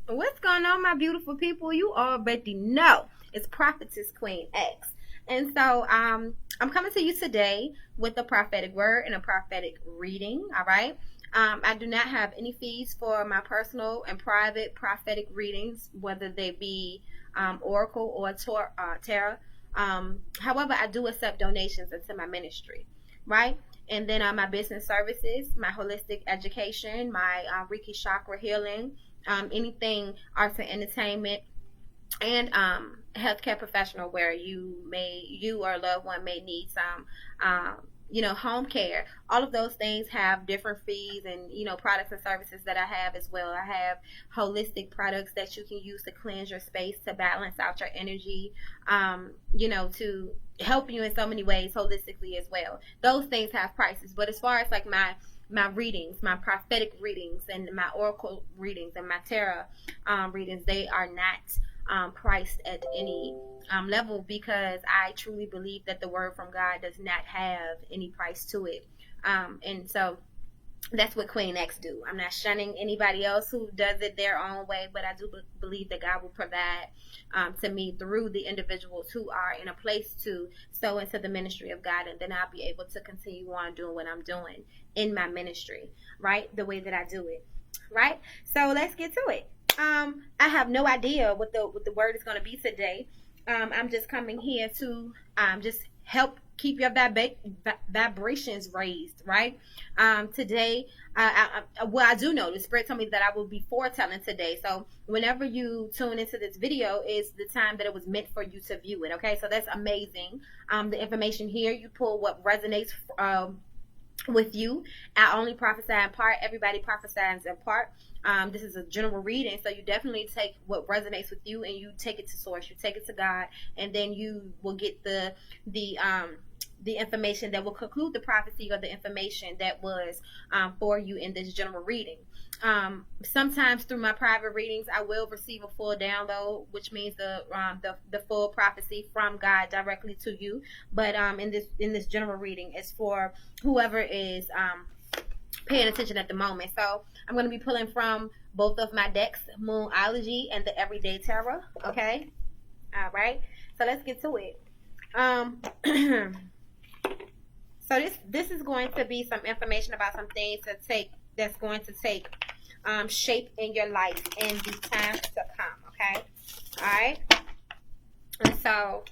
What's going on, my beautiful people? You already know it's Prophetess Queen X. And so I'm coming to you today with a prophetic word and a prophetic reading. All right. I do not have any fees for my personal and private prophetic readings, whether they be oracle or tarot. However, I do accept donations into my ministry, right? And then my business services, my holistic education, my Reiki chakra healing, anything arts and entertainment, and healthcare professional where you or a loved one may need some home care. All of those things have different fees and products and services that I have as well. I have holistic products that you can use to cleanse your space, to balance out your energy, to help you in so many ways holistically as well. Those things have prices, but as far as like my readings, my prophetic readings, and my oracle readings, and my tarot readings, they are not priced at any level, because I truly believe that the word from God does not have any price to it. And so that's what Queen X do. I'm not shunning anybody else who does it their own way, but I do believe that God will provide to me through the individuals who are in a place to sow into the ministry of God, and then I'll be able to continue on doing what I'm doing in my ministry, right? The way that I do it, right? So let's get to it. I have no idea what the word is going to be today. I'm just coming here to just help keep your vibrations raised, right? Today, I do know the Spirit told me that I will be foretelling today. So whenever you tune into this video, is the time that it was meant for you to view it. Okay, so that's amazing. The information here, you pull what resonates with you. I only prophesy in part. Everybody prophesies in part. This is a general reading, so you definitely take what resonates with you and you take it to source. You take it to God, and then you will get the information that will conclude the prophecy, or the information that was for you in this general reading. Sometimes through my private readings, I will receive a full download, which means the full prophecy from God directly to you. But in this general reading, it's for whoever is paying attention at the moment. So I'm going to be pulling from both of my decks, Moonology and the Everyday Tarot. Okay, all right. So let's get to it. So this is going to be some information about some things that's going to take shape in your life in the times to come. Okay, all right. And so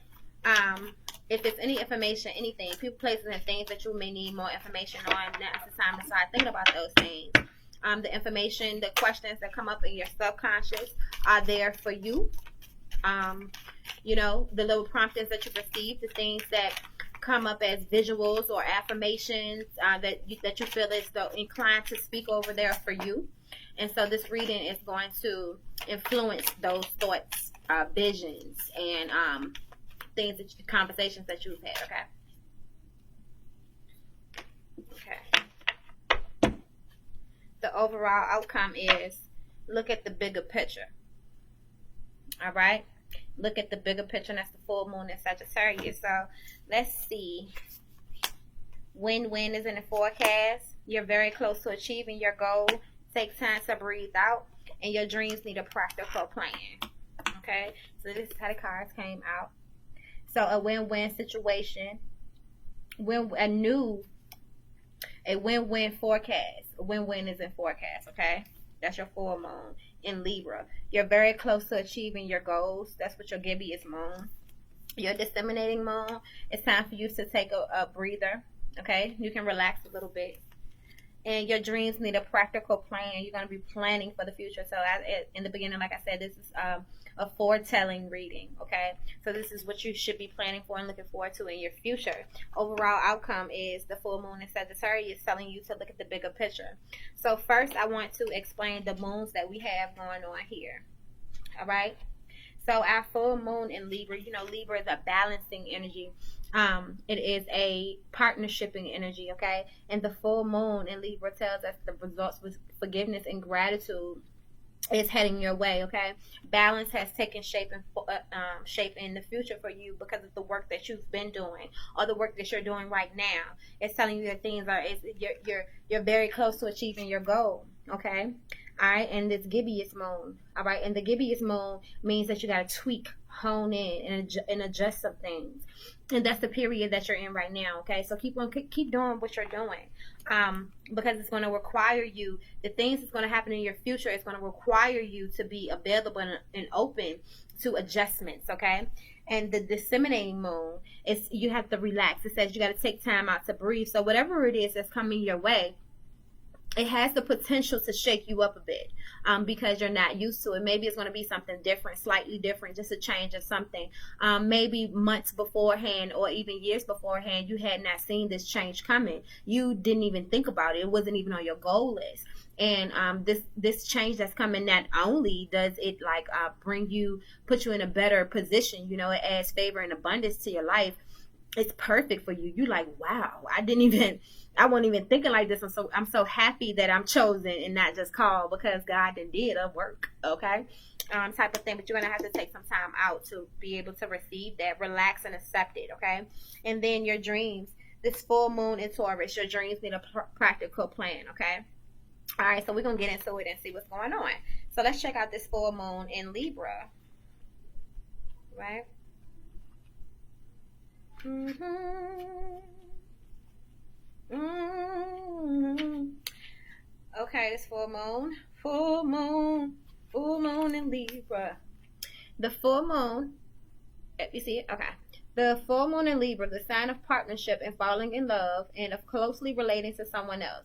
if it's any information, anything, people, places, and things that you may need more information on, now's the time to start thinking about those things. The information, the questions that come up in your subconscious are there for you. The little promptings that you receive, the things that come up as visuals or affirmations that you feel is so inclined to speak over there for you. And so this reading is going to influence those thoughts, visions, and conversations that you've had. Okay. The overall outcome is, look at the bigger picture. All right. Look at the bigger picture, and that's the full moon in Sagittarius. So let's see. Win-win is in the forecast. You're very close to achieving your goal. Take time to breathe out, and your dreams need a practical plan. Okay, so this is how the cards came out. So a win-win situation. A win-win forecast. A win-win is in forecast. Okay, that's your full moon in Libra. You're very close to achieving your goals. That's what your Gibeah moon. Your disseminating moon. It's time for you to take a breather. Okay, you can relax a little bit. And your dreams need a practical plan. You're going to be planning for the future. So in the beginning, like I said, this is a foretelling reading. Okay, so this is what you should be planning for and looking forward to in your future. Overall outcome is the full moon in Sagittarius, telling you to look at the bigger picture. So first, I want to explain the moons that we have going on here. All right. So our full moon in Libra, Libra is a balancing energy. It is a partnershiping energy, okay? And the full moon in Libra tells us the results with forgiveness and gratitude is heading your way, okay? Balance has taken shape in the future for you because of the work that you've been doing, or the work that you're doing right now. It's telling you that things you're very close to achieving your goal, okay? All right, and this gibbous moon. All right, and the gibbous moon means that you got to tweak, hone in, and adjust some things. And that's the period that you're in right now. Okay, so keep doing what you're doing, because it's going to require you. The things that's going to happen in your future is going to require you to be available and open to adjustments. Okay, and the disseminating moon is you have to relax. It says you got to take time out to breathe. So whatever it is that's coming your way, it has the potential to shake you up a bit, because you're not used to it. Maybe it's going to be something different, slightly different, just a change of something. Maybe months beforehand or even years beforehand, you had not seen this change coming. You didn't even think about it. It wasn't even on your goal list. And this change that's coming, not only does it put you in a better position, it adds favor and abundance to your life. It's perfect for you. You like, wow, I wasn't even thinking like this. I'm so happy that I'm chosen and not just called, because God did a work, okay? Type of thing. But you're gonna have to take some time out to be able to receive that, relax and accept it, okay? And then your dreams. This full moon in Taurus, your dreams need a practical plan, okay? All right, so we're gonna get into it and see what's going on. So let's check out this full moon in Libra, right? Okay, it's full moon in Libra. The full moon, you see it? Okay. The full moon in Libra, the sign of partnership and falling in love and of closely relating to someone else.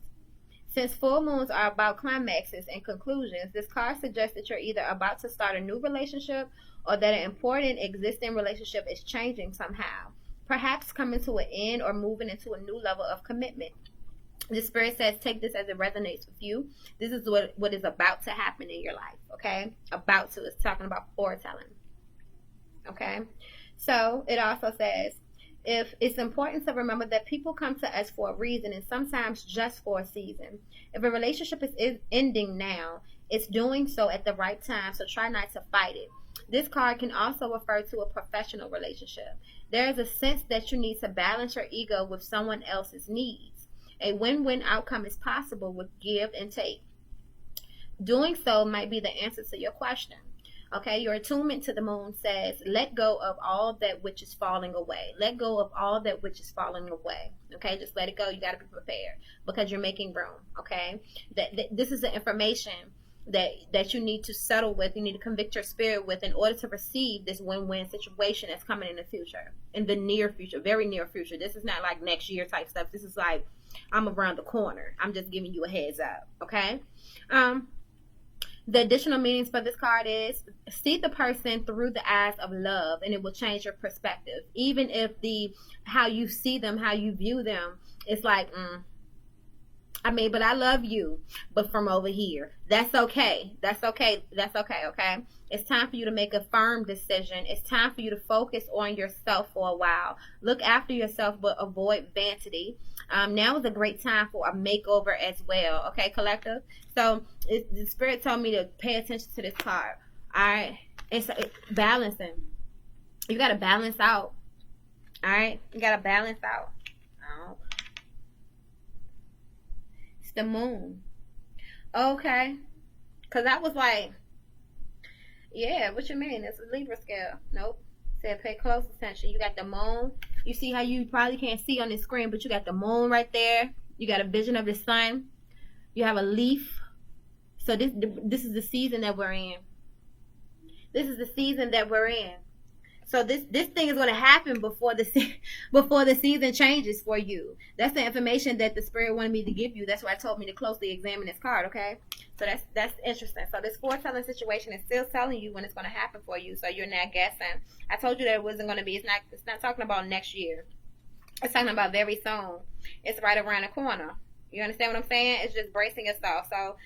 Since full moons are about climaxes and conclusions, this card suggests that you're either about to start a new relationship or that an important existing relationship is changing somehow. Perhaps coming to an end or moving into a new level of commitment. The Spirit says take this as it resonates with you. This is what is about to happen in your life, okay? About to. It's talking about foretelling, okay? So it also says, if it's important to remember that people come to us for a reason and sometimes just for a season. If a relationship is ending now, it's doing so at the right time, so try not to fight it. This card can also refer to a professional relationship. There is a sense that you need to balance your ego with someone else's needs. A win-win outcome is possible with give and take. Doing so might be the answer to your question. Okay, your attunement to the moon says, let go of all that which is falling away. Let go of all that which is falling away. Okay, just let it go. You got to be prepared because you're making room. Okay, this is the information that you need to settle with, you need to convict your spirit with in order to receive this win-win situation that's coming in the future, in the near future, very near future. This is not like next year type stuff. This is like, I'm around the corner. I'm just giving you a heads up, okay? The additional meanings for this card is, see the person through the eyes of love and it will change your perspective. Even if how you see them, how you view them, it's like, but I love you, but from over here. That's okay. Okay? It's time for you to make a firm decision. It's time for you to focus on yourself for a while. Look after yourself, but avoid vanity. Now is a great time for a makeover as well. Okay, collective? So the Spirit told me to pay attention to this card. All right? It's balancing. You got to balance out. All right? You got to balance out. The moon. Okay. Because I was like, yeah, what you mean? It's a Libra scale. Nope. Said pay close attention. You got the moon. You see how you probably can't see on the screen, but you got the moon right there. You got a vision of the sun. You have a leaf. So this is the season that we're in. This is the season that we're in. So this thing is going to happen before the season changes for you. That's the information that the Spirit wanted me to give you. That's why it told me to closely examine this card, okay? So that's interesting. So this foretelling situation is still telling you when it's going to happen for you. So you're not guessing. I told you that it wasn't going to be. It's not talking about next year. It's talking about very soon. It's right around the corner. You understand what I'm saying? It's just bracing yourself. So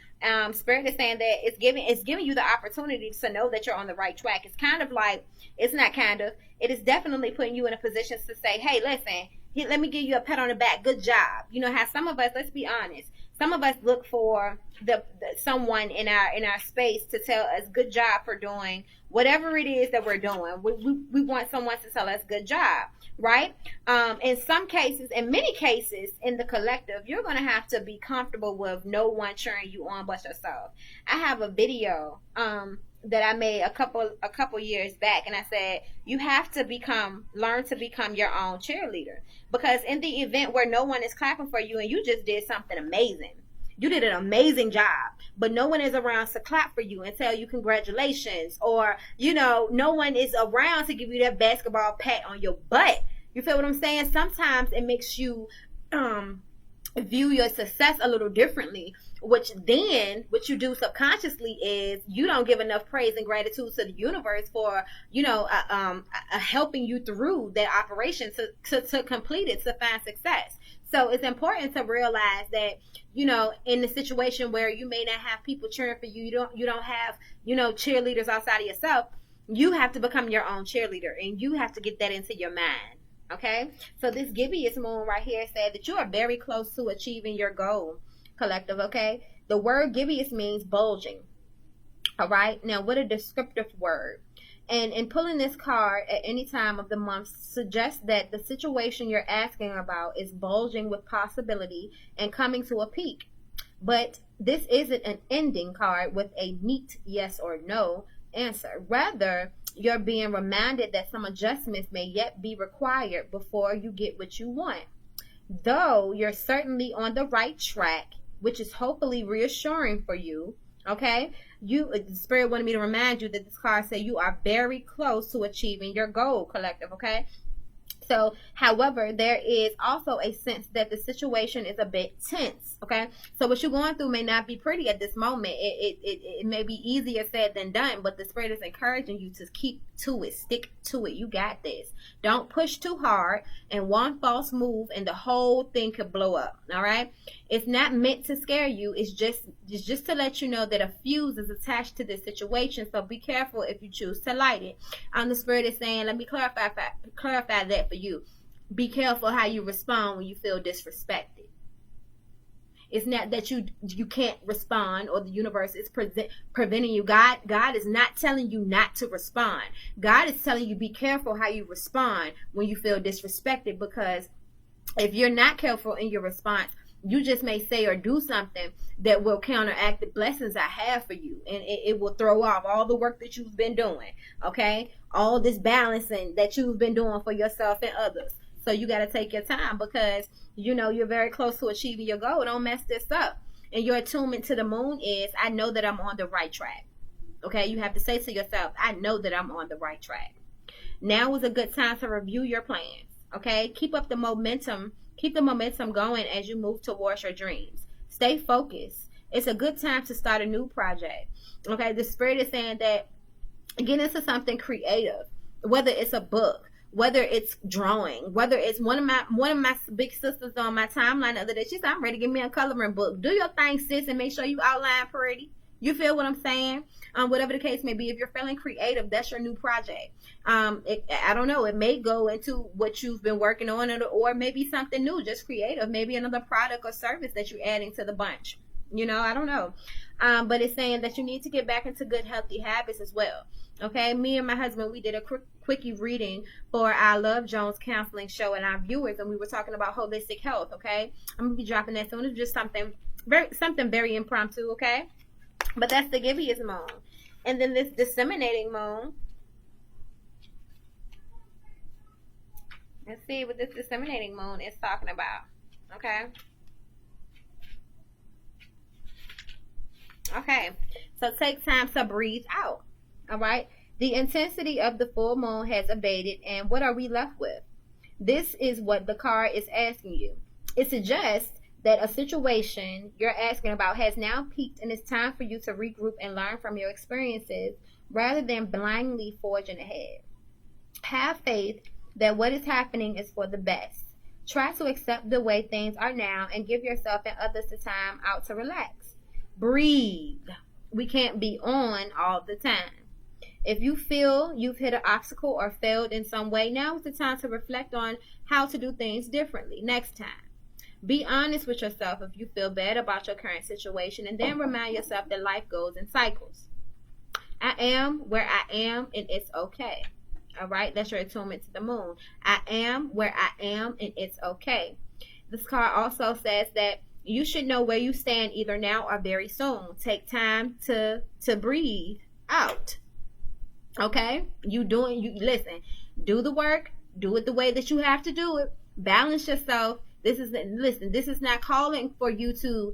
Spirit is saying that it's giving you the opportunity to know that you're on the right track. It's kind of like, it's not kind of, it is definitely putting you in a position to say, hey, listen, let me give you a pat on the back. Good job. You know how some of us, let's be honest, Some of us look for the someone in our space to tell us good job for doing whatever it is that we're doing. We want someone to tell us good job, right? In some cases, in many cases, in the collective, you're going to have to be comfortable with no one cheering you on but yourself. I have a video that I made a couple years back, and I said you have to learn to become your own cheerleader, because in the event where no one is clapping for you and you just did something amazing, you did an amazing job, but no one is around to clap for you and tell you congratulations, or no one is around to give you that basketball pat on your butt. You feel what I'm saying? Sometimes it makes you view your success a little differently, which then what you do subconsciously is you don't give enough praise and gratitude to the universe for helping you through that operation to complete it, to find success. So it's important to realize that in the situation where you may not have people cheering for you, you don't have cheerleaders outside of yourself, you have to become your own cheerleader, and you have to get that into your mind. Okay, so this gibbous moon right here said that you are very close to achieving your goal, collective. Okay, the word gibbous means bulging. All right, now what a descriptive word. And in pulling this card at any time of the month suggests that the situation you're asking about is bulging with possibility and coming to a peak. But this isn't an ending card with a neat yes or no answer. Rather, you're being reminded that some adjustments may yet be required before you get what you want. Though you're certainly on the right track, which is hopefully reassuring for you. Okay, the Spirit wanted me to remind you that this card said you are very close to achieving your goal, collective. Okay, so however, there is also a sense that the situation is a bit tense. Okay, so what you're going through may not be pretty at this moment. It may be easier said than done, but the Spirit is encouraging you to keep to it, stick to it. You got this. Don't push too hard, and one false move and the whole thing could blow up. All right, it's not meant to scare you. It's just to let you know that a fuse is attached to this situation, so be careful if you choose to light it. The Spirit is saying, let me clarify that for you. Be careful how you respond when you feel disrespected. It's not that you can't respond or the universe is preventing you. God is not telling you not to respond. God is telling you be careful how you respond when you feel disrespected, because if you're not careful in your response, you just may say or do something that will counteract the blessings I have for you, and it will throw off all the work that you've been doing. Okay, all this balancing that you've been doing for yourself and others. So you got to take your time, because you're very close to achieving your goal. Don't mess this up. And your attunement to the moon is, I know that I'm on the right track. Okay, you have to say to yourself, I know that I'm on the right track. Now is a good time to review your plans. Okay, keep up the momentum. Keep the momentum going as you move towards your dreams. Stay focused. It's a good time to start a new project. Okay, the Spirit is saying that get into something creative, whether it's a book, whether it's drawing, whether it's one of my big sisters on my timeline the other day, she said, I'm ready to give me a coloring book. Do your thing, sis, and make sure you outline pretty. You feel what I'm saying? Whatever the case may be, if you're feeling creative, that's your new project. I don't know. It may go into what you've been working on, or maybe something new, just creative. Maybe another product or service that you're adding to the bunch. I don't know. But it's saying that you need to get back into good, healthy habits as well. Okay, me and my husband, we did a quickie reading for our Love Jones counseling show and our viewers, and we were talking about holistic health. Okay, I'm gonna be dropping that soon. It's just something very impromptu. Okay, but that's the gibbous moon, and then this disseminating moon. Let's see what this disseminating moon is talking about. Okay. Okay, so take time to breathe out. All right, the intensity of the full moon has abated, and what are we left with? This is what the card is asking you. It suggests that a situation you're asking about has now peaked, and it's time for you to regroup and learn from your experiences rather than blindly forging ahead. Have faith that what is happening is for the best. Try to accept the way things are now and give yourself and others the time out to relax. Breathe. We can't be on all the time. If you feel you've hit an obstacle or failed in some way, now is the time to reflect on how to do things differently next time. Be honest with yourself if you feel bad about your current situation, and then remind yourself that life goes in cycles. I am where I am, and it's okay. All right, that's your attunement to the moon. I am where I am, and it's okay. This card also says that you should know where you stand either now or very soon. Take time to breathe out. Okay? You listen, do the work, do it the way that you have to do it. Balance yourself. This is not calling for you to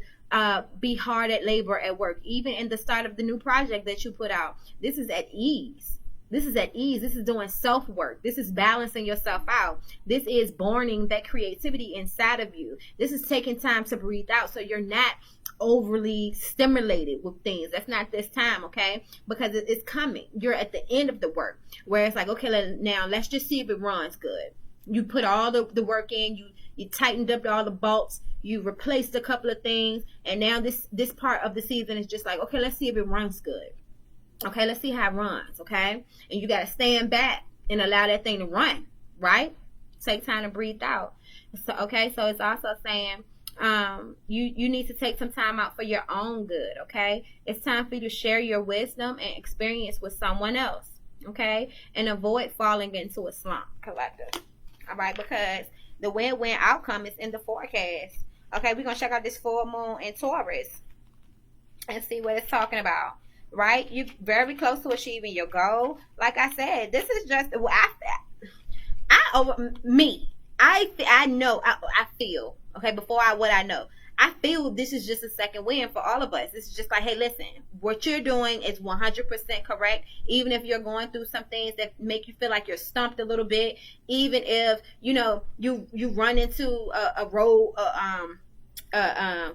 be hard at labor at work, even in the start of the new project that you put out. This is at ease. This is at ease. This is doing self-work. This is balancing yourself out. This is burning that creativity inside of you. This is taking time to breathe out so you're not overly stimulated with things. That's not this time, okay? Because it's coming. You're at the end of the work where it's like, okay, now let's just see if it runs good. You put all the work in. You tightened up all the bolts. You replaced a couple of things. And now this part of the season is just like, okay, let's see if it runs good. Okay, let's see how it runs, okay? And you got to stand back and allow that thing to run, right? Take time to breathe out. So, okay, so it's also saying you need to take some time out for your own good, okay? It's time for you to share your wisdom and experience with someone else, okay? And avoid falling into a slump, collective, all right? Because the win-win outcome is in the forecast. Okay, we're going to check out this full moon in Taurus and see what it's talking about. Right? You're very close to achieving your goal. Like I said, this is just I know, I feel, okay, before what I know, I feel this is just a second win for all of us. This is just like, hey, listen, what you're doing is 100% correct. Even if you're going through some things that make you feel like you're stumped a little bit, even if, you run into a road,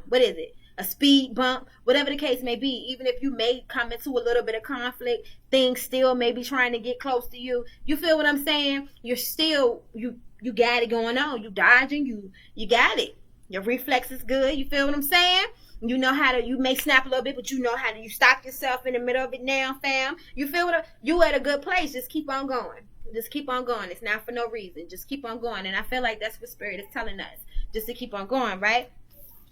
what is it? A speed bump, whatever the case may be, even if you may come into a little bit of conflict, things still may be trying to get close to you. You feel what I'm saying? You're still, you got it going on. You dodging, you got it. Your reflex is good. You feel what I'm saying? You know how to, you may snap a little bit, but you know how to, you stop yourself in the middle of it now, fam. You feel what, you at a good place. Just keep on going. Just keep on going. It's not for no reason. Just keep on going. And I feel like that's what Spirit is telling us. Just to keep on going, right?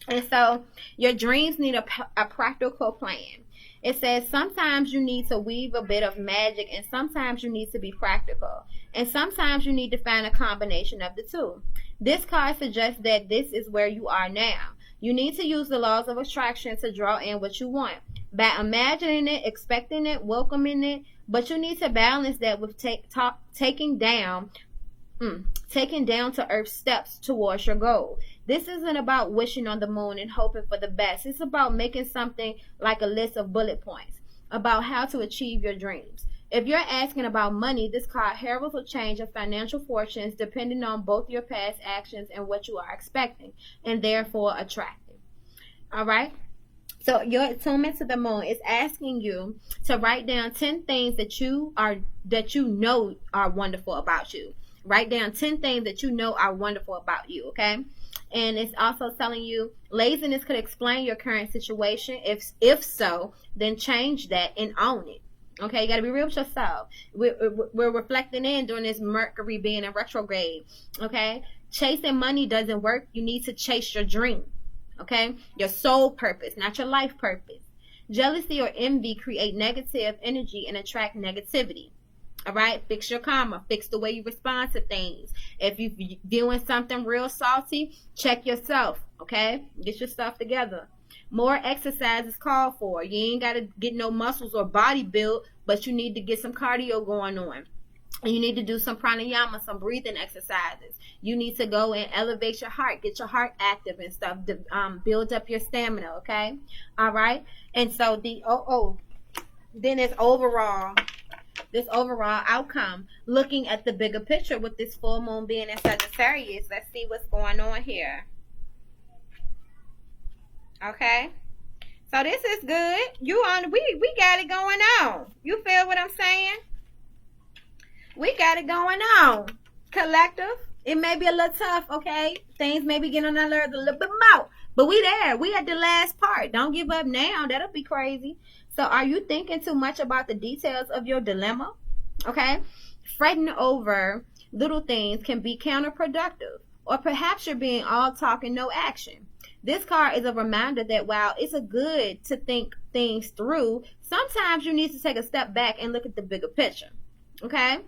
And so your dreams need a practical plan. It says sometimes you need to weave a bit of magic, and sometimes you need to be practical, and sometimes you need to find a combination of the two. This card suggests that this is where you are now. You need to use the laws of attraction to draw in what you want by imagining it, expecting it, welcoming it, but you need to balance that with taking down to earth steps towards your goal. This isn't about wishing on the moon and hoping for the best. It's about making something like a list of bullet points about how to achieve your dreams. If you're asking about money, this card heralds a change of financial fortunes depending on both your past actions and what you are expecting and therefore attracting. All right? So your attunement to the moon is asking you to write down 10 things that you know are wonderful about you. Write down 10 things that you know are wonderful about you, okay? And it's also telling you laziness could explain your current situation. If so, then change that and own it. Okay, you got to be real with yourself. We're reflecting in during this Mercury being in retrograde. Okay, chasing money doesn't work. You need to chase your dream. Okay, your soul purpose, not your life purpose. Jealousy or envy create negative energy and attract negativity. All right, fix your karma, fix the way you respond to things. If you're doing something real salty, check yourself, okay? Get your stuff together. More exercise is called for. You ain't got to get no muscles or body build, but you need to get some cardio going on. And you need to do some pranayama, some breathing exercises. You need to go and elevate your heart, get your heart active and stuff, build up your stamina, okay? All right? And so then there's this overall outcome, looking at the bigger picture with this full moon being in Sagittarius. Let's see what's going on here. Okay, so this is good. We got it going on. You feel what I'm saying? We got it going on, collective. It may be a little tough, okay? Things may be getting on our nerves a little bit more, but we there. We at the last part. Don't give up now. That'll be crazy. So are you thinking too much about the details of your dilemma? Okay? Fretting over little things can be counterproductive Or perhaps you're being all talk and no action. This card is a reminder that while it's a good to think things through, sometimes you need to take a step back and look at the bigger picture. Okay?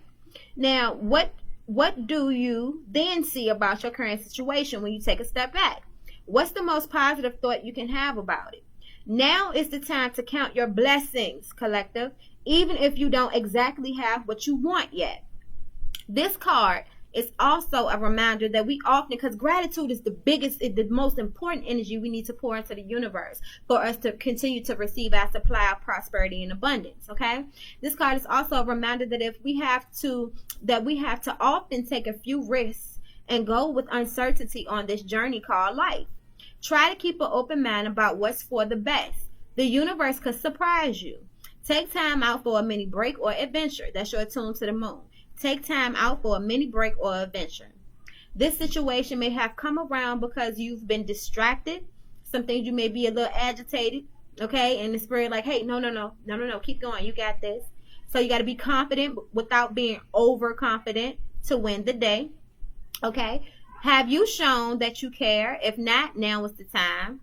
Now, what do you then see about your current situation when you take a step back? What's the most positive thought you can have about it? Now is the time to count your blessings, collective, even if you don't exactly have what you want yet. This card is also a reminder that we often, because gratitude is the most important energy we need to pour into the universe for us to continue to receive our supply of prosperity and abundance. Okay, this card is also a reminder that we have to often take a few risks and go with uncertainty on this journey called life. Try to keep an open mind about what's for the best. The universe could surprise you. Take time out for a mini break or adventure. That's your tune to the moon. Take time out for a mini break or adventure. This situation may have come around because you've been distracted. Some things you may be a little agitated, okay? And the spirit like, hey, no, keep going. You got this. So you got to be confident without being overconfident to win the day, okay? Have you shown that you care? If not, now is the time.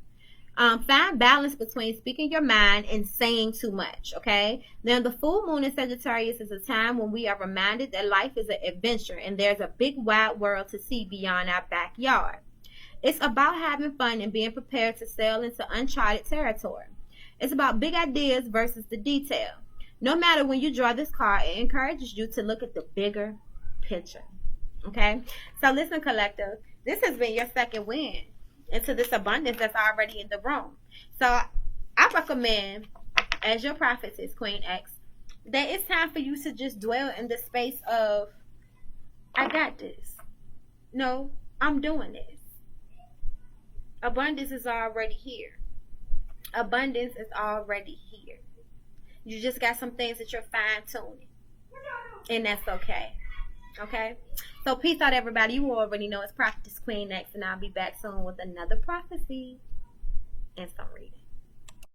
Find balance between speaking your mind and saying too much, okay? Now, the full moon in Sagittarius is a time when we are reminded that life is an adventure and there's a big wide world to see beyond our backyard. It's about having fun and being prepared to sail into uncharted territory. It's about big ideas versus the detail. No matter when you draw this card, it encourages you to look at the bigger picture, okay? So listen, collective, this has been your second win into this abundance that's already in the room. So I recommend, as your prophetess, Queen X, that it's time for you to just dwell in the space of, I got this. No, I'm doing this. Abundance is already here. Abundance is already here. You just got some things that you're fine-tuning. And that's okay. Okay? So peace out, everybody. You already know it's Prophetess Queen X, and I'll be back soon with another prophecy and some reading.